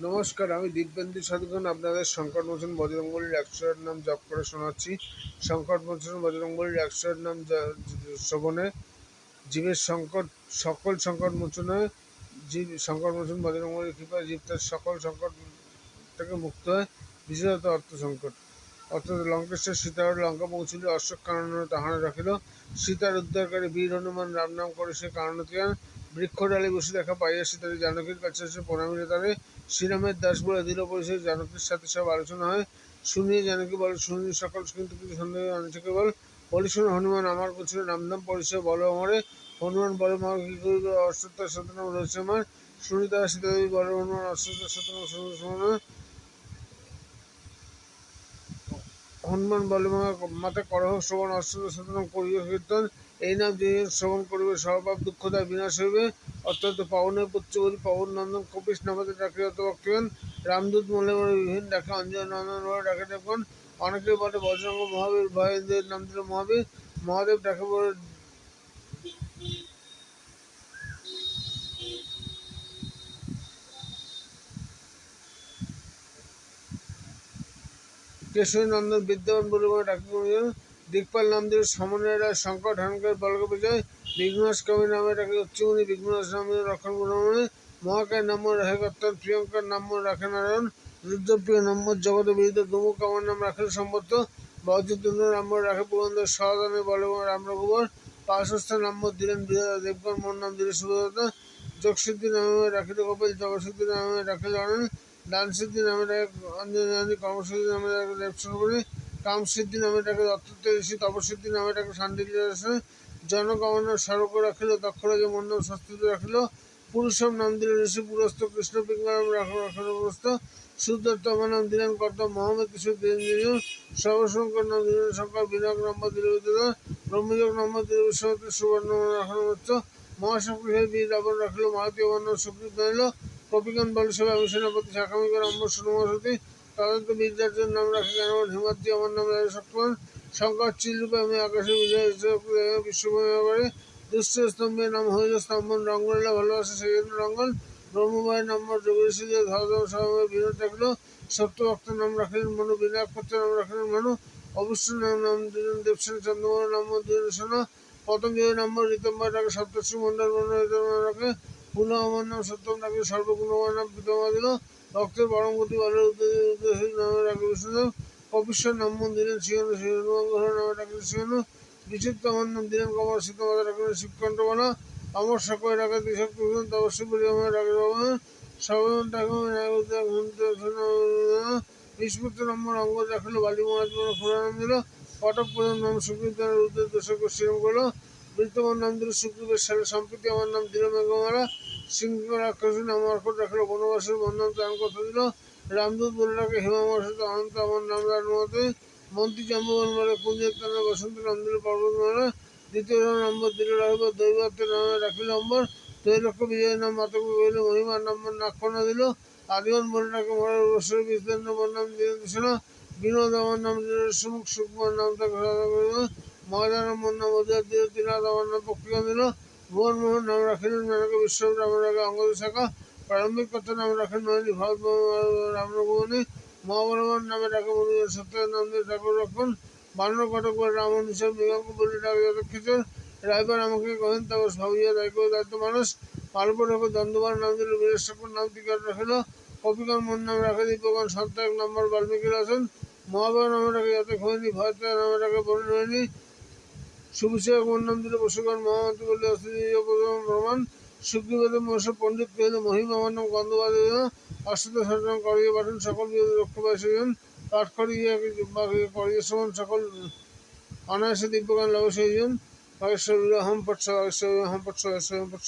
নমস্কার, আমি দিব্যেন্দু সাধুখান আপনাদের সংকটমোচন বজরংবলীর ১০৮ নাম জপ করে শোনাচ্ছি। সংকটমোচন বজরংবলীর ১০৮ নাম শ্রবণে জীবের সকল সংকট মোচনে জীব সংকটমোচন বজরংবলীর কৃপায় জীব তার সকল সংকট থেকে মুক্ত হয়, বিশেষত অর্থ সংকট। অর্থাৎ লঙ্কেশ্বর সীতার লঙ্কা পৌঁছিল, অশোক কানন তাহারা রাখিল। সীতার উদ্ধারকারী বীর হনুমান রাম নাম করে সে কারণতিয়ান। বৃক্ষ ডালে বসে দেখা পাইয়া সীতারে জানকীর কাছে এসে প্রণামীরে তারে শ্রীরামের দাস বলে দৃঢ় পরিচয়। জানকীর সাথে সব আলোচনা হয়। শুনিয়ে জানকী বলে, শুনি সকল কিন্তু কিছু সন্দেহ আনছে কেবল। বলি শোনো হনুমান, আমার গোচরে নামধাম পরিচয় বলো আমারে। হনুমান বলে, মা কি করিল অশ্বত্থার শতনাম রয়েছে আমার। শুনি তারা সীতাদেবী বলে, হনুমান অশ্বত্থার শতনাম শুনে। হনুমান বলে, মাতা করহ শ্রবণ অশ্বত্থ শতনাম করিও কীর্তন। এই নাম যে শ্রবণ করিবে সর্বপাপ দুঃখ তার বিনাশ হইবে। অত্যন্ত পাবনের পুত্র বলি পবন নন্দন কপিস নামাতে ডাকে অত ভক্তগণ। রামদূত মনে বলে বিভিন্ন ডাকে, অঞ্জন নন্দন বলে ডাকে দেখুন। অনেকে বলে বজরঙ্গ মহাবীর, ভয়েন্দ্রের নাম দিল মহাবীর। মহাদেব ডাকে বলে কেশরী নন্দন বিদ্যাবান বলে ডাকে গুণজন। দিকপাল নাম দিল সমনের রায়, সংকট হানকার বলকে বিজয়। বিঘ্নাশ কবি নামে ডাকে উচ্চমণি, বিঘ্নাশ নামে রক্ষণ গুণমণি। মহাকায় নাম রাখে কর্তন, প্রিয়ঙ্কার নাম রাখে নারায়ণ। রুদ্রপ্রিয় নাম জগত বিদিত, দুমুখ আমার নাম রাখেন সম্পত্ত। বজ্রতুণ্ড নাম রাখে পুরন্দর, সহদানে বলে রাম রঘুবর। পাশস্থ নাম দিলেন বিধাতা, দেবগণ মোর নাম দিলে সুভদ্রতা। যোগসিদ্ধি নামে রাখিল কপিল, জগসিদ্ধি নামে রাখিল অনিল। দান সিদ্ধি নামে ডাকে অঞ্জনী, কর্মসিদ্ধি নামে ডাকে দেবসর্বরী। কামসিদ্ধি নামে ডাকে দত্তত্ব ঋষি, তপসিদ্ধি নামে ডাকে শান্তির জনকামনা স্মারক রাখিল, দক্ষরাজে মন্ডল সংস্কৃত রাখিল। পুরুষম নাম দিল ঋষি পুরস্ত, কৃষ্ণ পিঙ্গলাম রাখিল পুরস্ত। সুদত্ত আমার নাম দিলেন কর্তম, মহামেদ কিশোর দিলেন দিল। সর্বশঙ্কর নাম দিলেন শঙ্কর, বিনায়ক নম্বর দিল বিদ্যুৎ। ব্রহ্মযোগ নম্বর দিল বিশ্বমূর্তি, সুবর্ণ রাখানো হচ্ছে। মহাশক্তি বীর রাবণ রাখিল, মারতীয় বর্ণ সুকৃত হইল। কপিগণ বলে সবাই আমি সেনাপতি, শাখামিকর আম্বর সুনমসতী। তদন্ত বিদ্যার্থীর নাম রাখে কেন হিমাদ্রি, আমার নাম রাখে শক্তমান। শঙ্কর চিলরূপে আমি আকাশে বিজয় বিশ্বভূমি করে। দুষ্ট স্তম্ভের নাম হইল স্তম্ভন, রঙ্গনীলা ভালোবাসে সেই জন্য রঙ্গন। ব্রহ্মবায়ের নম্বর যোগেশী ধর্ম সভাবে বিনোদ রাখিল। সত্যভক্তের নাম রাখিলেন মনু, বিনায়ক পুত্রের নাম রাখিলেন মনু। অবশ্য নাম দিলেন দেবসেন, চন্দ্রমোহন নাম দিলেন সোনা। পতঞ্জলি নম্বর ঋতম্বর রাখে, সপ্তর্ষি মন্ডল রাখে। পুনঃ আমার নাম সত্যম রাখে, সর্বগুণমান নাম পিতামা দিল। ভক্তের পরম গতি বলে উদ্দেশ্য নামে রাখে বিষ্ণুদেব। কপিশ্বর নাম দিলেন সিংহ, সিংহ নামে রাখলেন সিংহ। বিচিত্র আমার নাম দিলেন কমল, সীতামাতা রাখলেন শিবকণ্ঠমালা। আমার সকলে রাখে ত্রিশক্তি ভূষণ, তপস্বী বলে আমার রাখে ভগবান। সর্বজন ডাকে নিষ্পুত্র নম্বর অঙ্গদ রাখিল, বালি মহারাজ খোলা নাম দিল। কটক প্রধান নাম সুকৃত, রুদ্রের দোষক শ্রীরাম করল। বৃত্তমান নাম দিল সুগ্রীবের সালে সম্প্রীতি, আমার নাম দিল মেঘমালা। সিংহ রাক্ষসী নাম অর্কট রাখিল, বনবাসের বন্ধন ত্রাণ কথা দিল। রামদূত বলে রাখে হিমামর্ষিত অনন্ত, আমার নাম রানুমতে। মন্ত্রী জাম্বুবন বলে কুঞ্জের টানা, বসন্ত নাম দিল পর্বতমালা। দ্বিতীয় নম্বর দিল রাখিব দৈবত্বের নামে রাখিল অম্বর। ত্রৈলক্ষ্য বিজয়ের নাম মাতঙ্গ কহিল, মহিমার নম্বর নাক্ষণা দিল। আদিবন বলে রাখে মরার বৎসরে বিস্তীর্ণ নাম দিলেন দিশনা। বিনোদ আমার নাম দিল সুমুখ, সুকুমার নাম তাকে ময়দান আমার নাম অধিকার দিল, তিনাথ আমার নাম পক্ষীগণ দিল। ভুবন মোহন নাম রাখিলেন মেনকা, বিশ্বর নামের রাখে অঙ্গদ শাখা। প্রারম্ভিক কথা নাম রাখেন নয়নী, ভারত রামরঘুমণি। মহাবলবান নামে ডাকে মনিবের, সত্যের নাম দিয়ে ঠাকুর রক্ষণ। বানর কটক বলে রামন হিসাব, মৃগাঙ্ক বলে ডাকে যতক্ষিচর। রায়বার আমাকে কহেন তাপস, ভাবিয়া দায়িত্ব দায়িত্ব মানুষ। পার্বণ হোক দণ্ডবান নাম দিল, বীরের সকল নাম টিকাট রাখিল। কপিগণ মন নাম রাখে দীপগণ, সত্য এক নম্বর বাল্মীকির আছেন। মহাবীর নামে ডাকে যাতে খৈনি, ভয়তে নামে ডাকে বরুণ। সুবিষয়ক মন নাম দিল বসুগণ, মহামন্ত্রী বলে অস্থিতি প্রমাণ। সুগ্রীবের মহাশয় পণ্ডিত কহিল, মহিম আমার নাম গন্ধবাদ। অশ্বত সচরণ করিয়ে পাঠন, সকল বিরোধী রক্ষ পায় সেজন। পাঠ করিয়ে করিয়ে সমান সকল অনায়াসে দিব্যজ্ঞান লাভ সেইজন। বাগেশ্বর হম পটস, বাগেশ্বর হম পটস, বাগেশ্বর হম পটস।